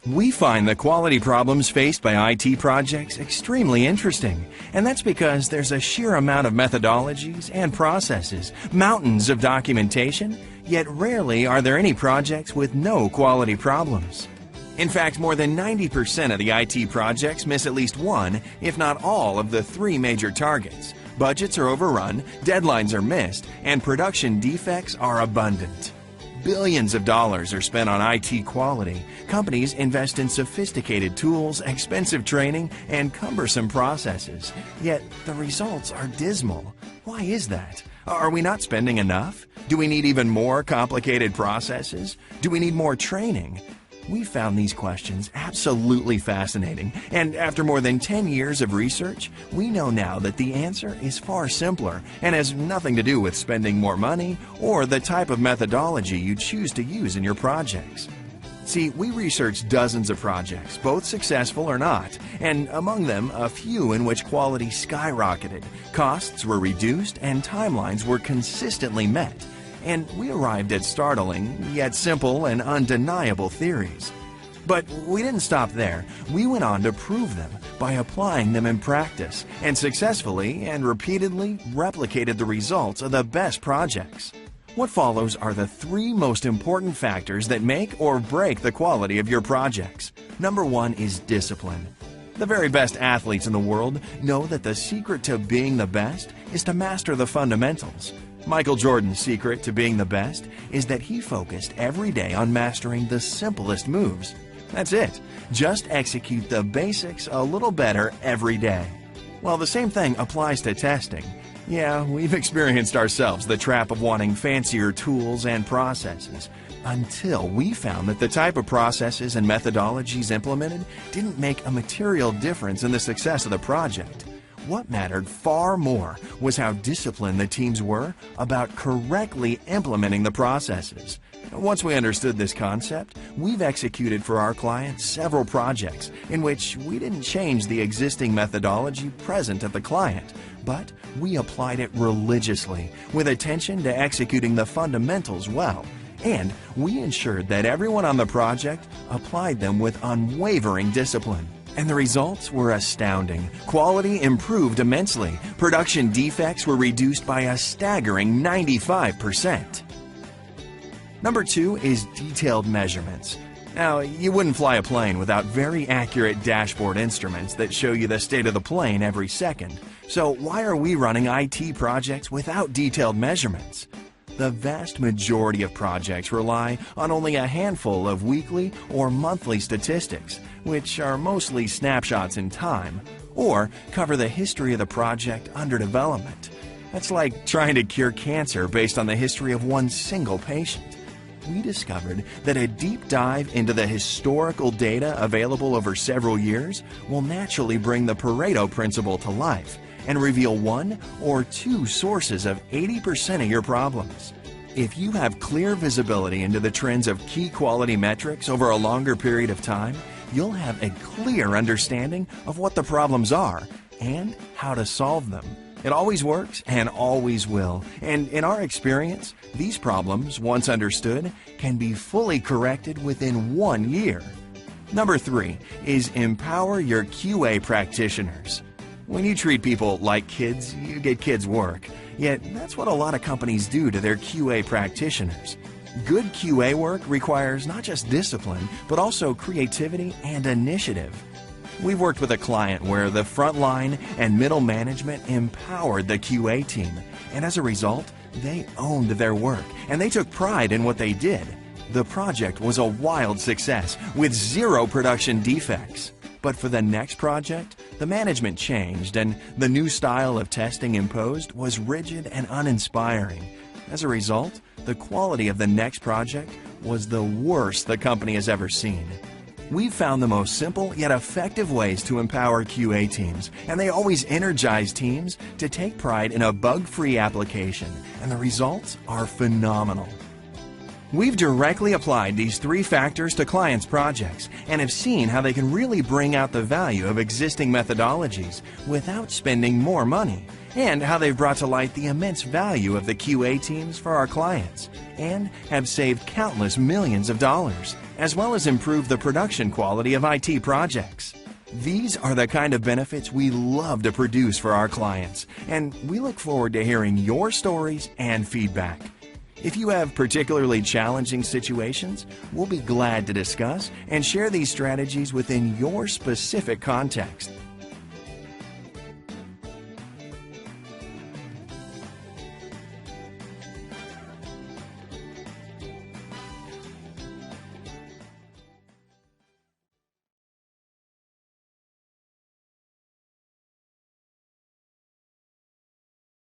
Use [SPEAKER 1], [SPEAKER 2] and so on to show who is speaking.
[SPEAKER 1] We find the quality problems faced by IT projects extremely interesting, and that's because there's a sheer amount of methodologies and processes, mountains of documentation, yet rarely are there any projects with no quality problems. In fact, more than 90% of the IT projects miss at least one, if not all, of the three major targets. Budgets are overrun, deadlines are missed, and production defects are abundant. Billions of dollars are spent on IT quality. Companies invest in sophisticated tools, expensive training, and cumbersome processes. Yet the results are dismal. Why is that? Are we not spending enough? Do we need even more complicated processes? Do we need more training? We found these questions absolutely fascinating, and after more than 10 years of research, we know now that the answer is far simpler and has nothing to do with spending more money or the type of methodology you choose to use in your projects. See, we researched dozens of projects, both successful or not, and among them a few in which quality skyrocketed, costs were reduced, and timelines were consistently met. And we arrived at startling, yet simple and undeniable theories. But we didn't stop there. We went on to prove them by applying them in practice, and successfully and repeatedly replicated the results of the best projects. What follows are the three most important factors that make or break the quality of your projects. Number one is discipline. The very best athletes in the world know that the secret to being the best is to master the fundamentals. Michael Jordan's secret to being the best is that he focused every day on mastering the simplest moves. That's it. Just execute the basics a little better every day. Well, the same thing applies to testing. Yeah, we've experienced ourselves the trap of wanting fancier tools and processes, until we found that the type of processes and methodologies implemented didn't make a material difference in the success of the project. What mattered far more was how disciplined the teams were about correctly implementing the processes. Once we understood this concept, we've executed for our clients several projects in which we didn't change the existing methodology present at the client, but we applied it religiously with attention to executing the fundamentals well. And we ensured that everyone on the project applied them with unwavering discipline. And the results were astounding. Quality improved immensely. Production defects were reduced by a staggering 95%. Number two is detailed measurements. Now, you wouldn't fly a plane without very accurate dashboard instruments that show you the state of the plane every second. So why are we running IT projects without detailed measurements? The vast majority of projects rely on only a handful of weekly or monthly statistics, which are mostly snapshots in time, or cover the history of the project under development. That's like trying to cure cancer based on the history of one single patient. We discovered that a deep dive into the historical data available over several years will naturally bring the Pareto principle to life and reveal one or two sources of 80% of your problems. If you have clear visibility into the trends of key quality metrics over a longer period of time, you'll have a clear understanding of what the problems are and how to solve them. It always works and always will. And in our experience, these problems, once understood, can be fully corrected within 1 year. Number three is empower your QA practitioners. When you treat people like kids, you get kids' work. Yet that's what a lot of companies do to their QA practitioners. Good QA work requires not just discipline, but also creativity and initiative. We've worked with a client where the frontline and middle management empowered the QA team, and as a result, they owned their work and they took pride in what they did. The project was a wild success with 0 production defects. But for the next project, the management changed and the new style of testing imposed was rigid and uninspiring. As a result, the quality of the next project was the worst the company has ever seen. We've found the most simple yet effective ways to empower QA teams, and they always energize teams to take pride in a bug-free application, and the results are phenomenal. We've directly applied these three factors to clients' projects and have seen how they can really bring out the value of existing methodologies without spending more money, and how they've brought to light the immense value of the QA teams for our clients and have saved countless millions of dollars. as well as improve the production quality of IT projects. These are the kind of benefits we love to produce for our clients, and we look forward to hearing your stories and feedback. If you have particularly challenging situations, we'll be glad to discuss and share these strategies within your specific context.